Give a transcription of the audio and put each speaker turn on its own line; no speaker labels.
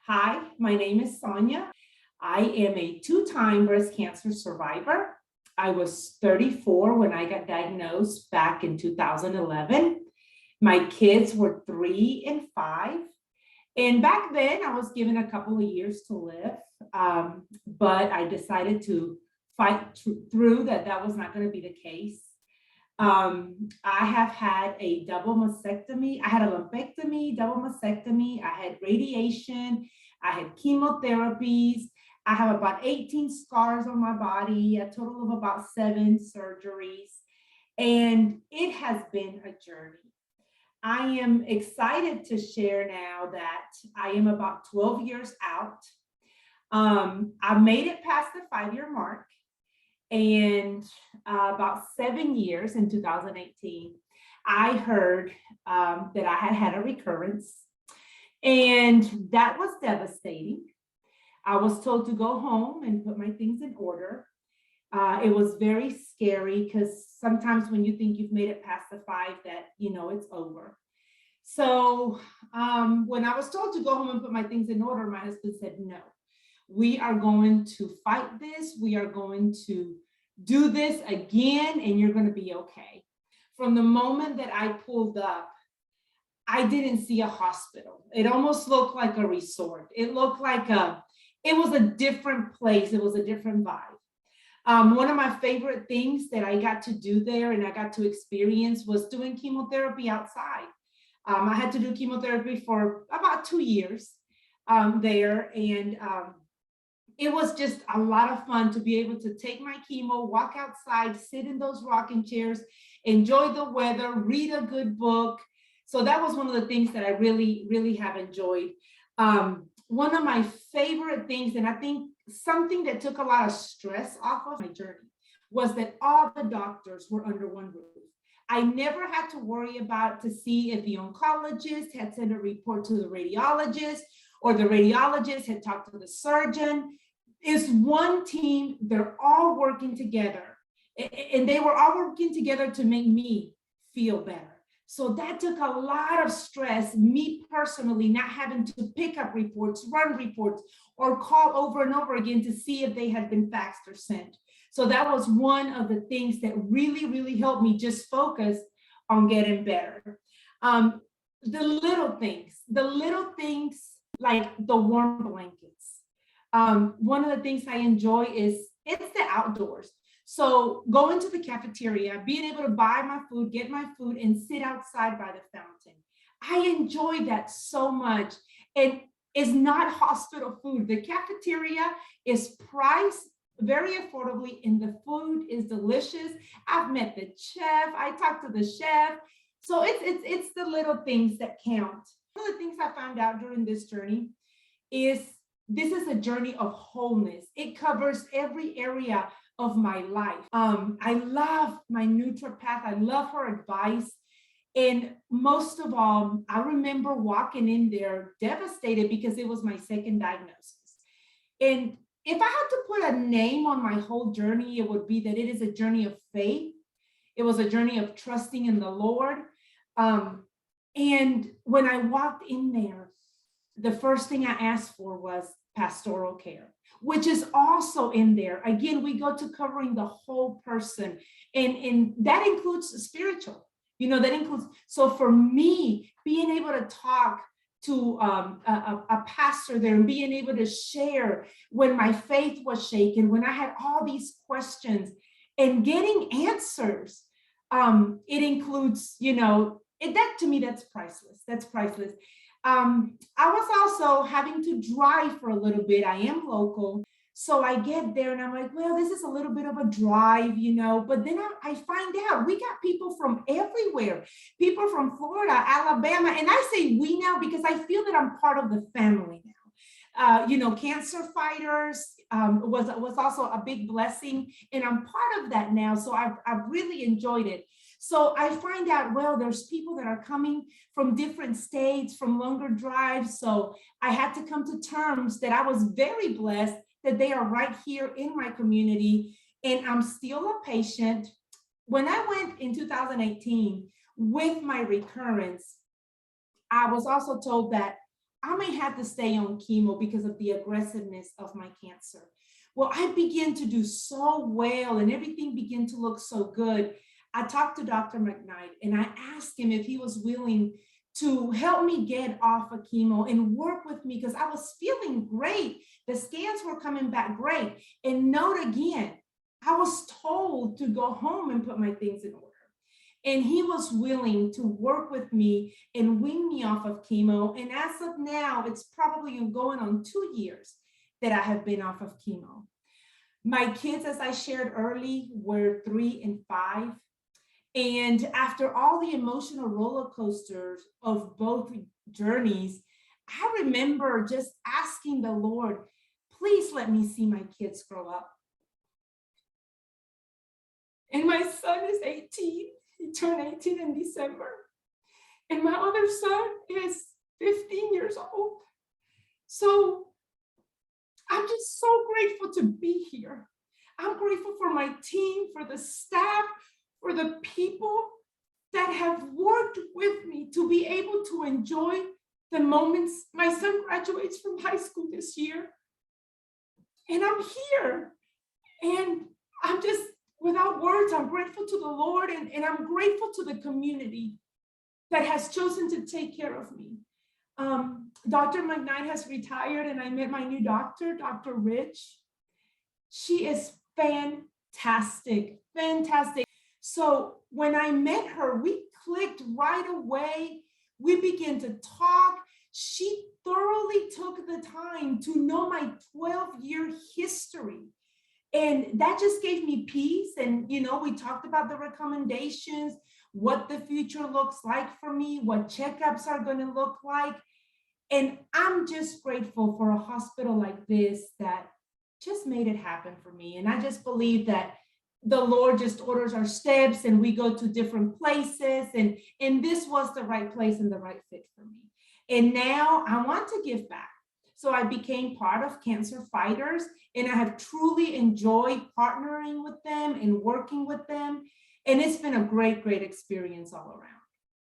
Hi, my name is Sonia. I am a two-time breast cancer survivor. I was 34 when I got diagnosed back in 2011. My kids were 3 and 5. And back then, I was given a couple of years to live, but I decided to fight through that was not going to be the case. I have had a double mastectomy. I had a lumpectomy, double mastectomy. I had radiation. I had chemotherapies. I have about 18 scars on my body, a total of about 7 surgeries. And it has been a journey. I am excited to share now that I am about 12 years out. I made it past the 5-year mark. And about 7 years in 2018, I heard that I had a recurrence, and that was devastating. I was told to go home and put my things in order. It was very scary because sometimes when you think you've made it past the 5, that it's over. So when I was told to go home and put my things in order, my husband said, no. We are going to fight this. We are going to do this again, and you're going to be okay. From the moment that I pulled up, I didn't see a hospital. It almost looked like a resort. It looked like it was a different place. It was a different vibe. One of my favorite things that I got to do there and I got to experience was doing chemotherapy outside. I had to do chemotherapy for about 2 years there, and it was just a lot of fun to be able to take my chemo, walk outside, sit in those rocking chairs, enjoy the weather, read a good book. So that was one of the things that I really, really have enjoyed. One of my favorite things, and I think something that took a lot of stress off of my journey, was that all the doctors were under one roof. I never had to worry about to see if the oncologist had sent a report to the radiologist or the radiologist had talked to the surgeon. It's one team. They're all working together, and they were all working together to make me feel better. So that took a lot of stress, me personally, not having to pick up reports, run reports, or call over and over again to see if they had been faxed or sent. So that was one of the things that really, really helped me just focus on getting better. The little things like the warm blankets. One of the things I enjoy is it's the outdoors. So going to the cafeteria, being able to buy my food, get my food, and sit outside by the fountain. I enjoy that so much. And it's not hospital food. The cafeteria is priced very affordably, and the food is delicious. I've met the chef. I talked to the chef. So it's the little things that count. One of the things I found out during this journey is this is a journey of wholeness. It covers every area of my life. I love my naturopath. I love her advice. And most of all, I remember walking in there devastated because it was my second diagnosis. And if I had to put a name on my whole journey, it would be that it is a journey of faith. It was a journey of trusting in the Lord. And when I walked in there, the first thing I asked for was pastoral care, which is also in there. Again, we go to covering the whole person, and that includes spiritual, that includes. So for me, being able to talk to a pastor there and being able to share when my faith was shaken, when I had all these questions and getting answers, it includes, that to me, that's priceless. That's priceless. I was also having to drive for a little bit. I am local. So I get there and I'm like, well, this is a little bit of a drive, but then I find out we got people from everywhere, people from Florida, Alabama. And I say we now because I feel that I'm part of the family now. Cancer fighters was also a big blessing, and I'm part of that now. So I've really enjoyed it. So I find out, well, there's people that are coming from different states, from longer drives. So I had to come to terms that I was very blessed that they are right here in my community, and I'm still a patient. When I went in 2018 with my recurrence, I was also told that I may have to stay on chemo because of the aggressiveness of my cancer. Well, I began to do so well and everything began to look so good. I talked to Dr. McKnight and I asked him if he was willing to help me get off of chemo and work with me because I was feeling great. The scans were coming back great. And note again, I was told to go home and put my things in order. And he was willing to work with me and wean me off of chemo. And as of now, it's probably going on 2 years that I have been off of chemo. My kids, as I shared early, were 3 and 5. And after all the emotional roller coasters of both journeys, I remember just asking the Lord, please let me see my kids grow up. And my son is 18. He turned 18 in December. And my other son is 15 years old. So I'm just so grateful to be here. I'm grateful for my team, for the staff, for the people that have worked with me to be able to enjoy the moments. My son graduates from high school this year. And I'm here. And I'm just, without words, I'm grateful to the Lord and I'm grateful to the community that has chosen to take care of me. Dr. McKnight has retired and I met my new doctor, Dr. Rich. She is fantastic, fantastic. So when I met her, we clicked right away. We began to talk. She thoroughly took the time to know my 12-year history. And that just gave me peace. And, you know, we talked about the recommendations, what the future looks like for me, what checkups are going to look like. And I'm just grateful for a hospital like this that just made it happen for me. And I just believe that the Lord just orders our steps and we go to different places. And this was the right place and the right fit for me. And now I want to give back. So I became part of Cancer Fighters, and I have truly enjoyed partnering with them and working with them. And it's been a great, great experience all around.